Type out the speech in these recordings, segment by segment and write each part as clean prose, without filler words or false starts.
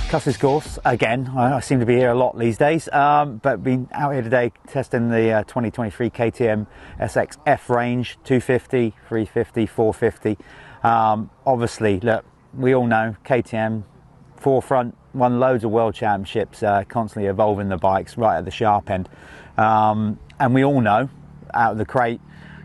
Cusses Gorse again. I seem to be here a lot these days, but been out here today testing the 2023 KTM SX-F range, 250, 350, 450. Obviously, look, we all know KTM forefront, won loads of world championships, constantly evolving the bikes right at the sharp end, and we all know out of the crate,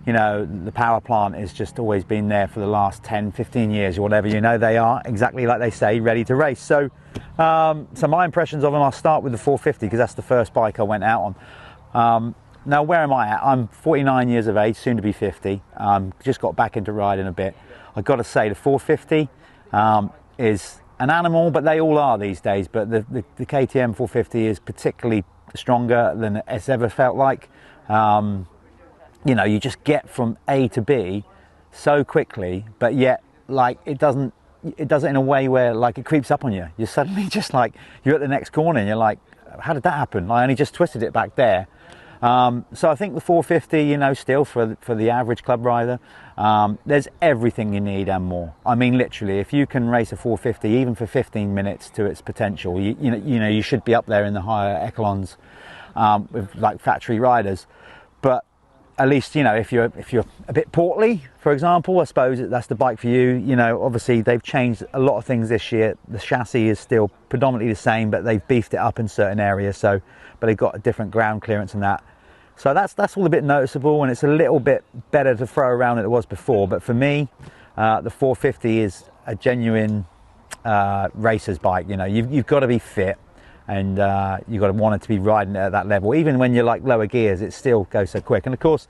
you know, the power plant has just always been there for the last 10, 15 years or whatever. You know, they are exactly like they say, ready to race. So my impressions of them, I'll start with the 450 because that's the first bike I went out on. Now, where am I at? I'm 49 years of age, soon to be 50. Just got back into riding a bit. I've got to say the 450 is an animal, but they all are these days. But the KTM 450 is particularly stronger than it's ever felt like. You know, you just get from A to B so quickly, but yet like it does it in a way where like it creeps up on you. You're suddenly just like, you're at the next corner and you're like, how did that happen? I only just twisted it back there. So I think the 450, you know, still for the average club rider, there's everything you need and more. I mean, literally, if you can race a 450 even for 15 minutes to its potential, you know you should be up there in the higher echelons with like factory riders. But at least, you know, if you're a bit portly, for example, I suppose that's the bike for you. You know, obviously they've changed a lot of things this year. The chassis is still predominantly the same, but they've beefed it up in certain areas. So, but they've got a different ground clearance and that. So that's all a bit noticeable, and it's a little bit better to throw around than it was before. But for me, the 450 is a genuine racer's bike. You know, you've got to be fit. And you've got to want it to be riding at that level. Even when you're like lower gears, it still goes so quick. And of course,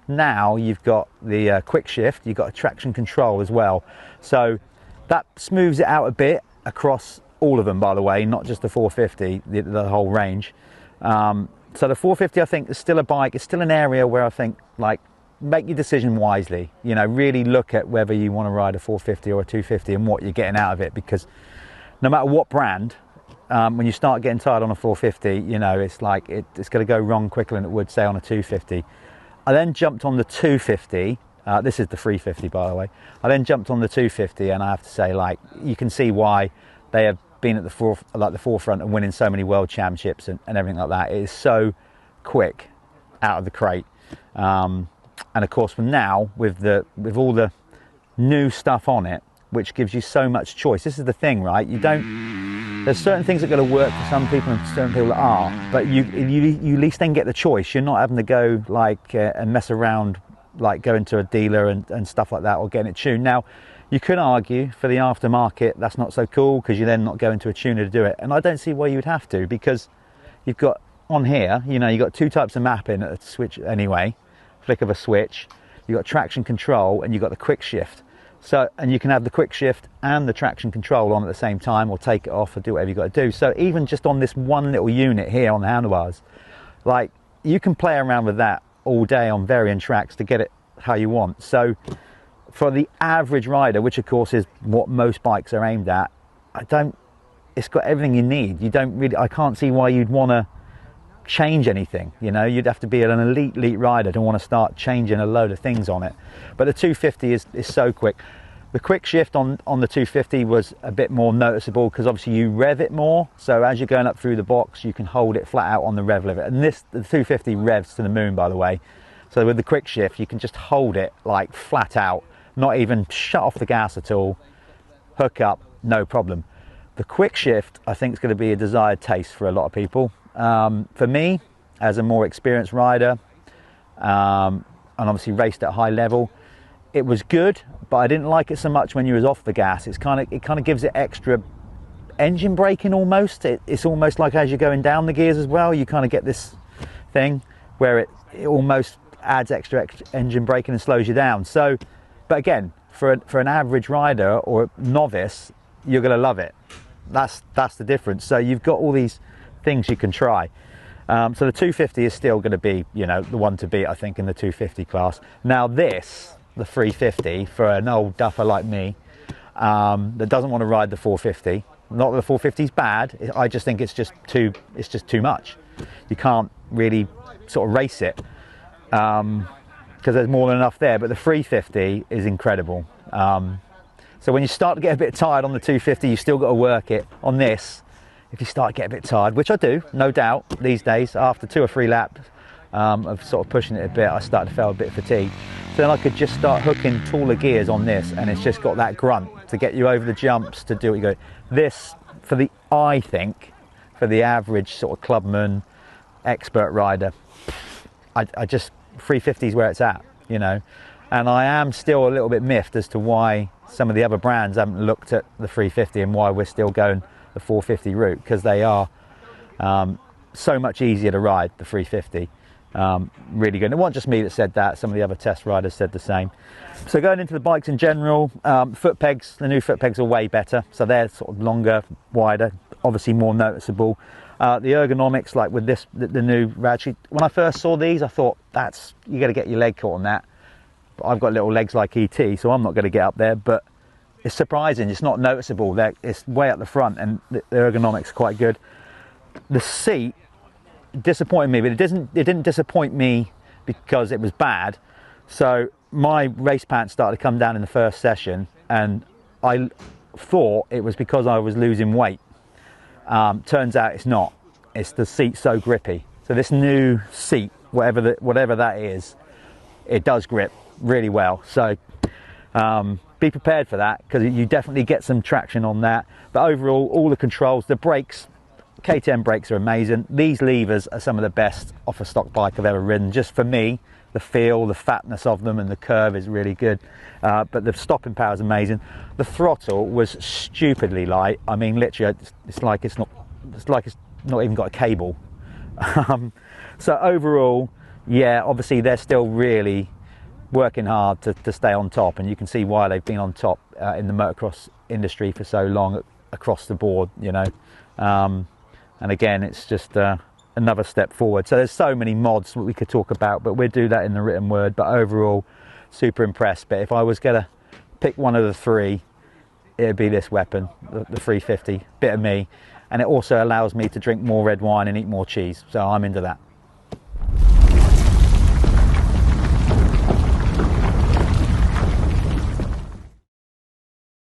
now you've got the quick shift, you've got a traction control as well. So that smooths it out a bit across all of them, by the way, not just the 450, the whole range. So the 450, I think, is still a bike. It's still an area where I think, like, make your decision wisely. You know, really look at whether you want to ride a 450 or a 250 and what you're getting out of it. Because no matter what brand, when you start getting tired on a 450, you know, it's like it's going to go wrong quicker than it would, say, on a 250. I then jumped on the 250. This is the 350, by the way. I then jumped on the 250, and I have to say, like, you can see why they have been at the forefront and winning so many world championships and everything like that. It is so quick out of the crate, and of course, from now with all the new stuff on it, which gives you so much choice. This is the thing, right? There's certain things that are going to work for some people and certain people that are, but you at least then get the choice. You're not having to go like and mess around, like going to a dealer and stuff like that, or getting it tuned. Now, you could argue for the aftermarket that's not so cool because you're then not going to a tuner to do it, and I don't see why you would have to, because you've got on here, you know, you've got two types of mapping at a switch anyway, flick of a switch. You've got traction control and you've got the quick shift. So, and you can have the quick shift and the traction control on at the same time, or take it off, or do whatever you've got to do. So even just on this one little unit here on the handlebars, like, you can play around with that all day on varying tracks to get it how you want. So for the average rider, which of course is what most bikes are aimed at, it's got everything you need. I can't see why you'd want to change anything. You know, you'd have to be an elite rider to want to start changing a load of things on it. But the 250 is so quick. The quick shift on the 250 was a bit more noticeable because obviously you rev it more, so as you're going up through the box you can hold it flat out on the rev limit, and the 250 revs to the moon, by the way. So with the quick shift you can just hold it like flat out, not even shut off the gas at all, hook up, no problem. The quick shift, I think, is going to be a desired taste for a lot of people. For me, as a more experienced rider, and obviously raced at a high level, it was good, but I didn't like it so much when you was off the gas. It kind of gives it extra engine braking almost. It's almost like as you're going down the gears as well, you kind of get this thing where it almost adds extra engine braking and slows you down. So, but again, for an average rider or novice, you're going to love it. That's the difference. So you've got all these things you can try. So the 250 is still going to be, you know, the one to beat, I think, in the 250 class. Now this, the 350, for an old duffer like me, that doesn't want to ride the 450. Not that the 450 is bad. I just think it's just too much. You can't really sort of race it because there's more than enough there. But the 350 is incredible. So when you start to get a bit tired on the 250, you still got to work it. On this, if you start to get a bit tired, which I do, no doubt, these days, after 2 or 3 laps of sort of pushing it a bit, I started to feel a bit fatigued. So then I could just start hooking taller gears on this, and it's just got that grunt to get you over the jumps, to do what you go. This, I think, for the average sort of clubman, expert rider, I just, 350 is where it's at, you know. And I am still a little bit miffed as to why some of the other brands haven't looked at the 350 and why we're still going the 450 route, because they are so much easier to ride, the 350. Really good. And it wasn't just me that said that, some of the other test riders said the same. So going into the bikes in general, foot pegs, the new foot pegs are way better. So they're sort of longer, wider, obviously more noticeable. The ergonomics, like with this, the new, actually, when I first saw these, I thought, you got to get your leg caught on that. But I've got little legs like ET, so I'm not going to get up there, but it's surprising, it's not noticeable. It's way at the front, and the ergonomics are quite good. The seat disappointed me, but it didn't disappoint me because it was bad. So my race pants started to come down in the first session, and I thought it was because I was losing weight. Turns out it's not. It's the seat so grippy. So this new seat, whatever that is, it does grip really well. So be prepared for that, because you definitely get some traction on that. But overall, all the controls, the brakes, KTM brakes are amazing. These levers are some of the best off a stock bike I've ever ridden. Just for me, the feel, the fatness of them, and the curve is really good. But the stopping power is amazing. The throttle was stupidly light. I mean, literally, it's like it's not even got a cable. So overall, yeah, obviously they're still really working hard to stay on top, and you can see why they've been on top in the motocross industry for so long across the board, you know. And again, it's just another step forward. So there's so many mods that we could talk about, but we'll do that in the written word. But overall, super impressed. But if I was going to pick one of the three, it'd be this weapon, the 350, bit of me. And it also allows me to drink more red wine and eat more cheese. So I'm into that.